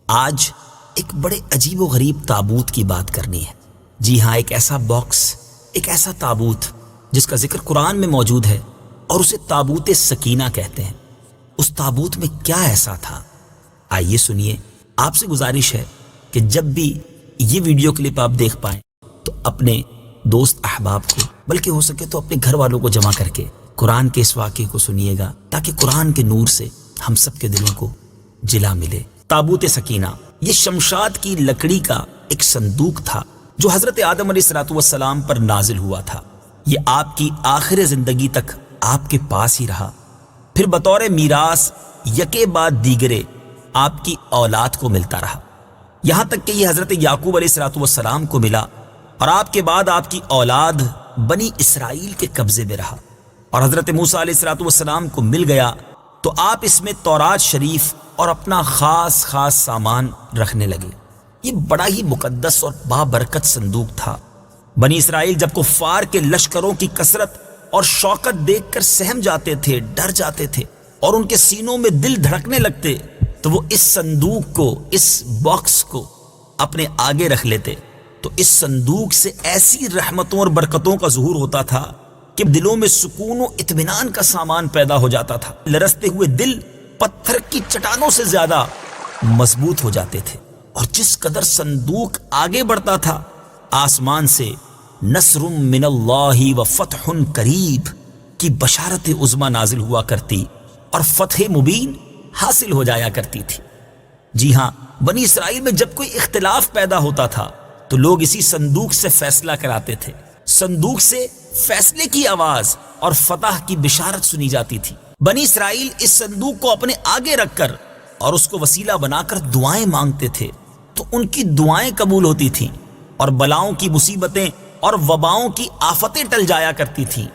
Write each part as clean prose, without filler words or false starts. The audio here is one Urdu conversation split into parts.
آج ایک بڑے عجیب و غریب تابوت کی بات کرنی ہے۔ جی ہاں، ایک ایسا باکس، ایک ایسا تابوت جس کا ذکر قرآن میں موجود ہے اور اسے تابوت سکینہ کہتے ہیں۔ اس تابوت میں کیا ایسا تھا؟ آئیے سنیے۔ آپ سے گزارش ہے کہ جب بھی یہ ویڈیو کلپ آپ دیکھ پائیں تو اپنے دوست احباب کو، بلکہ ہو سکے تو اپنے گھر والوں کو جمع کر کے قرآن کے اس واقعے کو سنیے گا، تاکہ قرآن کے نور سے ہم سب کے دلوں کو جلا ملے۔ تابوت سکینہ یہ شمشاد کی لکڑی کا ایک صندوق تھا جو حضرت آدم علیہ السلام پر نازل ہوا تھا۔ یہ آپ کی آخر زندگی تک آپ کے پاس ہی رہا، پھر بطور میراث یکے بعد دیگرے آپ کی اولاد کو ملتا رہا، یہاں تک کہ یہ حضرت یعقوب علیہ السلام کو ملا، اور آپ کے بعد آپ کی اولاد بنی اسرائیل کے قبضے میں رہا، اور حضرت موسیٰ علیہ السلام کو مل گیا تو آپ اس میں تورات شریف اور اپنا خاص سامان رکھنے لگے۔ یہ بڑا ہی مقدس اور بابرکت صندوق تھا۔ بنی اسرائیل جب کفار کے لشکروں کی کثرت اور شوکت دیکھ کر سہم جاتے تھے، ڈر جاتے تھے، اور ان کے سینوں میں دل دھڑکنے لگتے، تو وہ اس صندوق کو، اس باکس کو اپنے آگے رکھ لیتے، تو اس صندوق سے ایسی رحمتوں اور برکتوں کا ظہور ہوتا تھا کہ دلوں میں سکون و اطمینان کا سامان پیدا ہو جاتا تھا۔ لرزتے ہوئے دل پتھر کی چٹانوں سے زیادہ مضبوط ہو جاتے تھے، اور جس قدر صندوق آگے بڑھتا تھا، آسمان سے نصر من اللہ و فتح قریب کی بشارت عظمی نازل ہوا کرتی اور فتح مبین حاصل ہو جایا کرتی تھی۔ جی ہاں، بنی اسرائیل میں جب کوئی اختلاف پیدا ہوتا تھا تو لوگ اسی صندوق سے فیصلہ کراتے تھے۔ صندوق سے فیصلے کی آواز اور فتح کی بشارت سنی جاتی تھی۔ بنی اسرائیل اس صندوق کو اپنے آگے رکھ کر اور اس کو وسیلہ بنا کر دعائیں مانگتے تھے، تو ان کی دعائیں قبول ہوتی تھیں، اور بلاؤں کی مصیبتیں اور وباؤں کی آفتیں ٹل جایا کرتی تھیں۔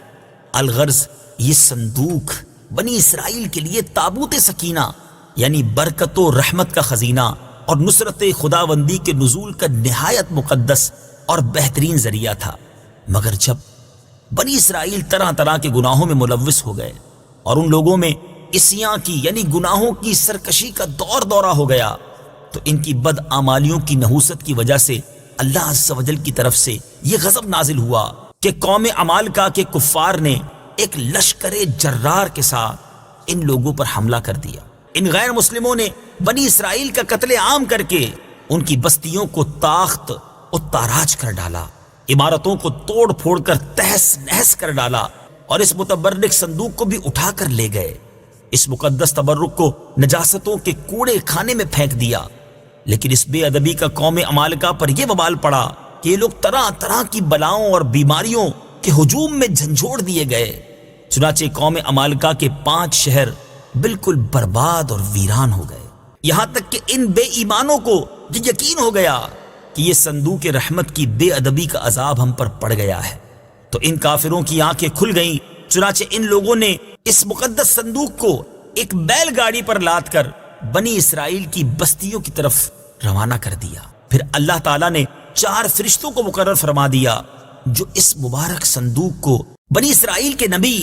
الغرض یہ صندوق بنی اسرائیل کے لیے تابوت سکینہ یعنی برکت و رحمت کا خزینہ اور نصرت خداوندی کے نزول کا نہایت مقدس اور بہترین ذریعہ تھا۔ مگر جب بنی اسرائیل طرح طرح کے گناہوں میں ملوث ہو گئے اور ان لوگوں میں عصیاں کی یعنی گناہوں کی سرکشی کا دورہ ہو گیا، تو ان کی بدعمالیوں کی نحوست کی وجہ سے اللہ عز و جل کی طرف سے یہ غضب نازل ہوا کہ قوم عمالقہ کے کفار نے ایک لشکر جرار کے ساتھ ان لوگوں پر حملہ کر دیا۔ ان غیر مسلموں نے بنی اسرائیل کا قتل عام کر کے ان کی بستیوں کو تاخت و تاراج کر ڈالا، عمارتوں کو توڑ پھوڑ کر تہس نہس کر ڈالا، اور اس متبرک صندوق کو بھی اٹھا کر لے گئے۔ اس مقدس تبرک کو نجاستوں کے کوڑے خانے میں پھینک دیا۔ لیکن اس بے ادبی کا قوم عمالقہ پر یہ وبال پڑا کہ یہ لوگ طرح طرح کی بلاؤں اور بیماریوں کے ہجوم میں جھنجھوڑ دیے گئے۔ چنانچہ قوم عمالقہ کے 5 شہر بالکل برباد اور ویران ہو گئے، یہاں تک کہ ان بے ایمانوں کو یہ یقین ہو گیا کہ یہ صندوق رحمت کی بے ادبی کا عذاب ہم پر پڑ گیا ہے، تو ان کافروں کی آنکھیں کھل گئیں۔ چنانچہ ان لوگوں نے اس مقدس صندوق کو ایک بیل گاڑی پر لاد کر بنی اسرائیل کی بستیوں کی طرف روانہ کر دیا۔ پھر اللہ تعالیٰ نے 4 فرشتوں کو مقرر فرما دیا جو اس مبارک صندوق کو بنی اسرائیل کے نبی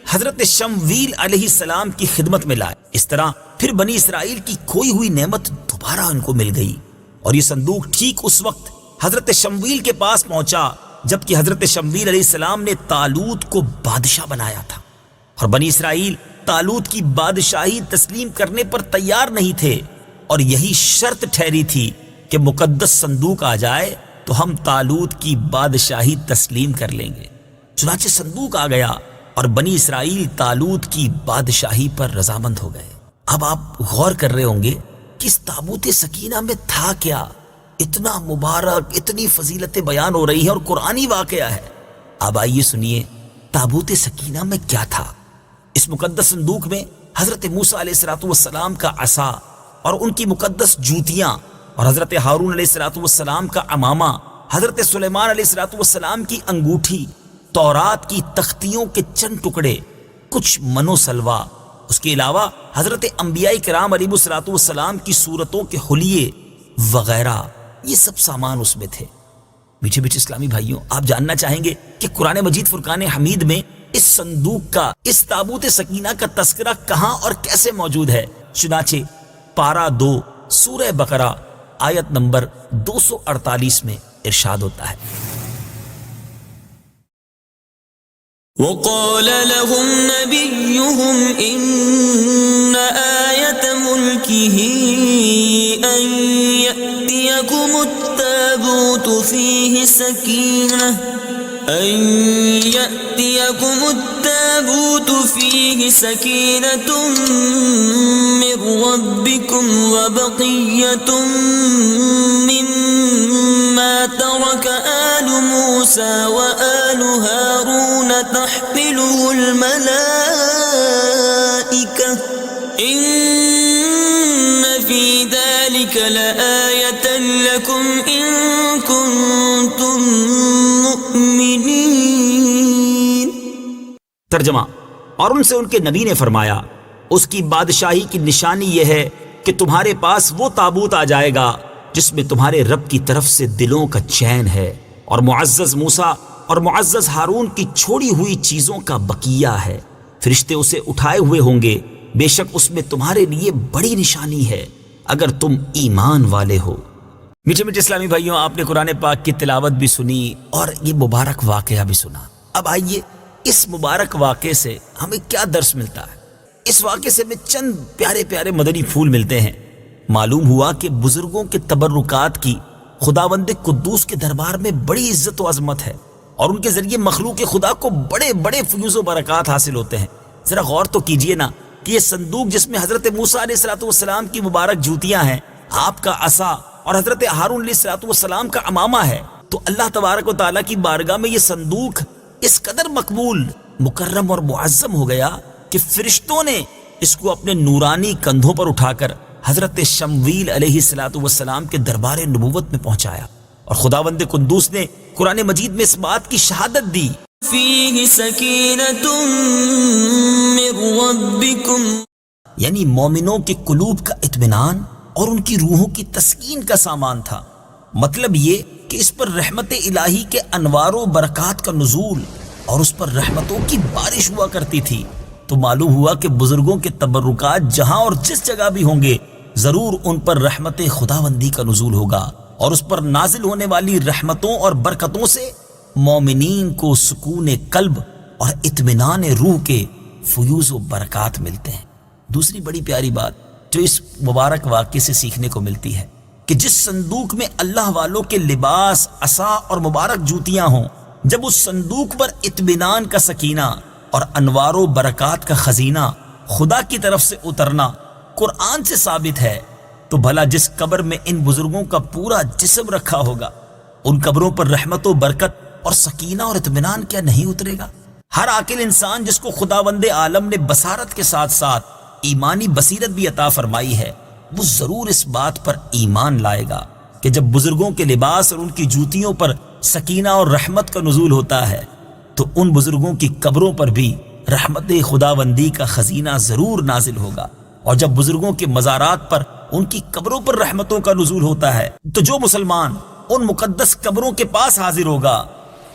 حضرت شمویل علیہ السلام کی خدمت میں لائے۔ اس طرح پھر بنی اسرائیل کی کھوئی ہوئی نعمت دوبارہ ان کو مل گئی، اور یہ صندوق ٹھیک اس وقت حضرت شمویل کے پاس پہنچا جبکہ حضرت شمویل علیہ السلام نے طالوت کو بادشاہ بنایا تھا، اور بنی اسرائیل طالوت کی بادشاہی تسلیم کرنے پر تیار نہیں تھے، اور یہی شرط ٹھہری تھی کہ مقدس صندوق آ جائے تو ہم طالوت کی بادشاہی تسلیم کر لیں گے۔ چنانچہ صندوق آ گیا اور بنی اسرائیل طالوت کی بادشاہی پر رضامند ہو گئے۔ اب آپ غور کر رہے ہوں گے کہ اس تابوت سکینہ میں تھا کیا؟ اتنا مبارک، اتنی فضیلتیں بیان ہو رہی ہیں اور قرآنی واقعہ ہے۔ اب آئیے سنیے تابوت سکینہ میں کیا تھا۔ اس مقدس صندوق میں حضرت موسیٰ علیہ السلام کا عصا اور ان کی مقدس جوتیاں، اور حضرت ہارون علیہ السلام کا عمامہ، حضرت سلیمان علیہ السلام کی انگوٹھی، تورات کی تختیوں کے چند ٹکڑے، کچھ منو سلوا، اس کے علاوہ حضرت انبیاء کرام علیہ السلام کی صورتوں کے حلیے وغیرہ، یہ سب سامان اس میں تھے۔ میٹھے میٹھے اسلامی بھائیوں، آپ جاننا چاہیں گے کہ قرآن مجید فرقان حمید میں اس صندوق کا، اس تابوت سکینہ کا تذکرہ کہاں اور کیسے موجود ہے؟ چنانچہ پارہ 2 سورہ بقرہ آیت نمبر 248 میں ارشاد ہوتا ہے، وقال لهم نبيهم إن آية ملكه أن يأتيكم التابوت فيه سكينة من ربكم وبقية مما ترك آل موسى وآل هارون تحمله الملائكة إن في ذلك لآية لكم إن كنتم مؤمنين۔ ترجمہ، اور ان سے ان کے نبی نے فرمایا، اس کی بادشاہی کی نشانی یہ ہے کہ تمہارے پاس وہ تابوت آ جائے گا جس میں تمہارے رب کی طرف سے دلوں کا چین ہے، اور معزز موسیٰ اور معزز ہارون کی چھوڑی ہوئی چیزوں کا بقیہ ہے۔ فرشتے اسے اٹھائے ہوئے ہوں گے، بے شک اس میں تمہارے لیے بڑی نشانی ہے اگر تم ایمان والے ہو۔ میٹھے میٹھے اسلامی بھائیوں، آپ نے قرآن پاک کی تلاوت بھی سنی اور یہ مبارک واقعہ بھی سنا۔ اب آئیے اس مبارک واقعے سے ہمیں کیا درس ملتا ہے۔ اس واقعے سے ہمیں چند پیارے پیارے مدنی پھول ملتے ہیں۔ معلوم ہوا کہ بزرگوں کے تبرکات کی خداوند قدوس کے دربار میں بڑی عزت و عظمت ہے، اور ان کے ذریعے مخلوق خدا کو بڑے بڑے فیوز و برکات حاصل ہوتے ہیں۔ ذرا غور تو کیجئے نا کہ یہ صندوق جس میں حضرت موسیٰ علیہ السلام کی مبارک جوتیاں ہیں، آپ کا عصا اور حضرت ہارون علیہ السلام کا عمامہ ہے، تو اللہ تبارک و تعالیٰ کی بارگاہ میں یہ صندوق اس قدر مقبول، مکرم اور معظم ہو گیا کہ فرشتوں نے اس کو اپنے نورانی کندھوں پر اٹھا کر حضرت شمویل علیہ السلام کے دربار نبوت میں پہنچایا، اور خداوند قدوس نے قرآن مجید میں اس بات کی شہادت دی، فيه سكينة من ربكم، یعنی مومنوں کے قلوب کا اطمینان اور ان کی روحوں کی تسکین کا سامان تھا۔ مطلب یہ کہ اس پر رحمت الہی کے انوار و برکات کا نزول اور اس پر رحمتوں کی بارش ہوا کرتی تھی۔ تو معلوم ہوا کہ بزرگوں کے تبرکات جہاں اور جس جگہ بھی ہوں گے، ضرور ان پر رحمت خداوندی کا نزول ہوگا، اور اس پر نازل ہونے والی رحمتوں اور برکتوں سے مومنین کو سکون قلب اور اطمینان روح کے فیوز و برکات ملتے ہیں۔ دوسری بڑی پیاری بات جو اس مبارک واقعے سے سیکھنے کو ملتی ہے کہ جس صندوق میں اللہ والوں کے لباس، عصا اور مبارک جوتیاں ہوں، جب اس صندوق پر اطمینان کا سکینہ اور انوار و برکات کا خزینہ خدا کی طرف سے اترنا قرآن سے ثابت ہے، تو بھلا جس قبر میں ان بزرگوں کا پورا جسم رکھا ہوگا، ان قبروں پر رحمت و برکت اور سکینہ اور اطمینان کیا نہیں اترے گا؟ ہر عاقل انسان جس کو خداوند عالم نے بصارت کے ساتھ ساتھ ایمانی بصیرت بھی عطا فرمائی ہے، وہ ضرور اس بات پر ایمان لائے گا کہ جب بزرگوں کے لباس اور ان کی جوتیوں پر سکینہ اور رحمت کا نزول ہوتا ہے، تو ان بزرگوں کی قبروں پر بھی رحمت خداوندی کا خزینہ ضرور نازل ہوگا، اور جب بزرگوں کے مزارات پر ان کی قبروں پر رحمتوں کا نزول ہوتا ہے، تو جو مسلمان ان مقدس قبروں کے پاس حاضر ہوگا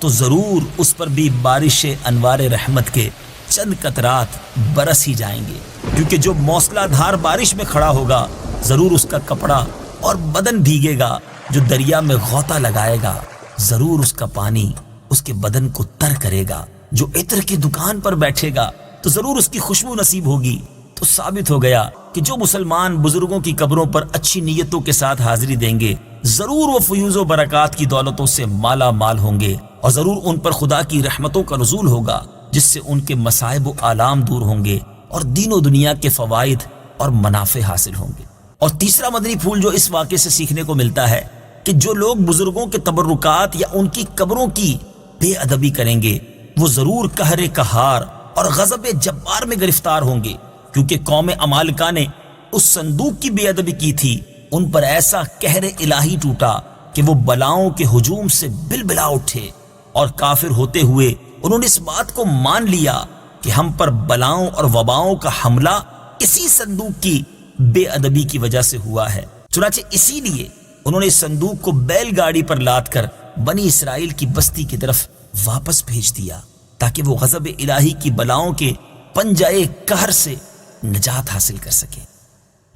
تو ضرور اس پر بھی بارش انوار رحمت کے چند قطرات برس ہی جائیں گے، کیونکہ جو موسلا دھار بارش میں کھڑا ہوگا ضرور اس کا کپڑا اور بدن بھیگے گا، جو دریا میں غوطہ لگائے گا ضرور اس کا پانی اس کے بدن کو تر کرے گا، جو عطر کی دکان پر بیٹھے گا تو ضرور اس کی خوشبو نصیب ہوگی۔ تو ثابت ہو گیا کہ جو مسلمان بزرگوں کی قبروں پر اچھی نیتوں کے ساتھ حاضری دیں گے، ضرور وہ فیوز و برکات کی دولتوں سے مالا مال ہوں گے، اور ضرور ان پر خدا کی رحمتوں کا نزول ہوگا، جس سے ان کے مصائب و آلام دور ہوں گے، اور دین و دنیا کے فوائد اور منافع حاصل ہوں گے۔ اور تیسرا مدنی پھول جو اس واقعے سے سیکھنے کو ملتا ہے کہ جو لوگ بزرگوں کے تبرکات یا ان کی قبروں کی بے ادبی کریں گے، وہ ضرور قہر قہار اور غضب جبار میں گرفتار ہوں گے، کیونکہ قوم عمالقہ نے اس صندوق کی بے ادبی کی تھی، ان پر ایسا قہر الہی ٹوٹا کہ وہ بلاؤں کے ہجوم سے بلبلا اٹھے، اور کافر ہوتے ہوئے انہوں نے اس بات کو مان لیا کہ ہم پر بلاؤں اور وباؤں کا حملہ اسی صندوق کی بے ادبی کی وجہ سے ہوا ہے۔ چنانچہ اسی لیے انہوں نے اس صندوق کو بیل گاڑی پر لاد کر بنی اسرائیل کی بستی کی طرف واپس بھیج دیا، تاکہ وہ غضب الہی کی بلاؤں کے پنجائے قہر سے نجات حاصل کر سکے۔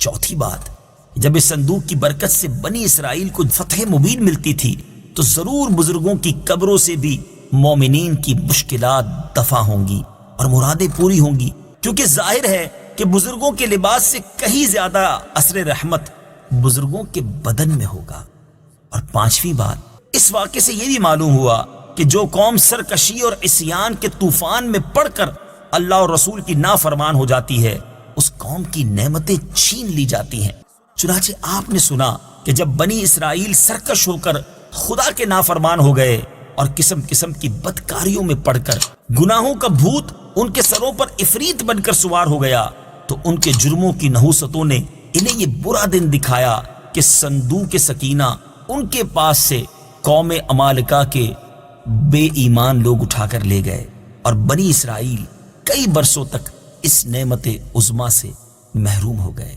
چوتھی بات جب اس صندوق کی برکت سے بنی اسرائیل کو فتح مبین ملتی تھی تو ضرور بزرگوں کی قبروں سے بھی مومنین کی مشکلات دفع ہوں گی اور مرادیں پوری ہوں گی، کیونکہ ظاہر ہے کہ بزرگوں کے لباس سے کہیں زیادہ اثر رحمت بزرگوں کے بدن میں ہوگا۔ اور پانچویں بات، اس واقعے سے یہ بھی معلوم ہوا کہ جو قوم سرکشی اور عصیان کے طوفان میں پڑ کر اللہ اور رسول کی نافرمان ہو جاتی ہے، اس قوم کی نعمتیں چھین لی جاتی ہیں۔ چنانچہ آپ نے سنا کہ جب بنی اسرائیل سرکش ہو کر خدا کے نافرمان ہو گئے اور قسم قسم کی بدکاریوں میں پڑ کر گناہوں کا بھوت ان کے سروں پر عفریت بن کر سوار ہو گیا، تو ان کے جرموں کی نحوستوں نے انہیں یہ برا دن دکھایا کہ صندوق سکینہ ان کے پاس سے قوم عمالقہ کے بے ایمان لوگ اٹھا کر لے گئے، اور بنی اسرائیل کئی برسوں تک اس نعمت عظمیٰ سے محروم ہو گئے۔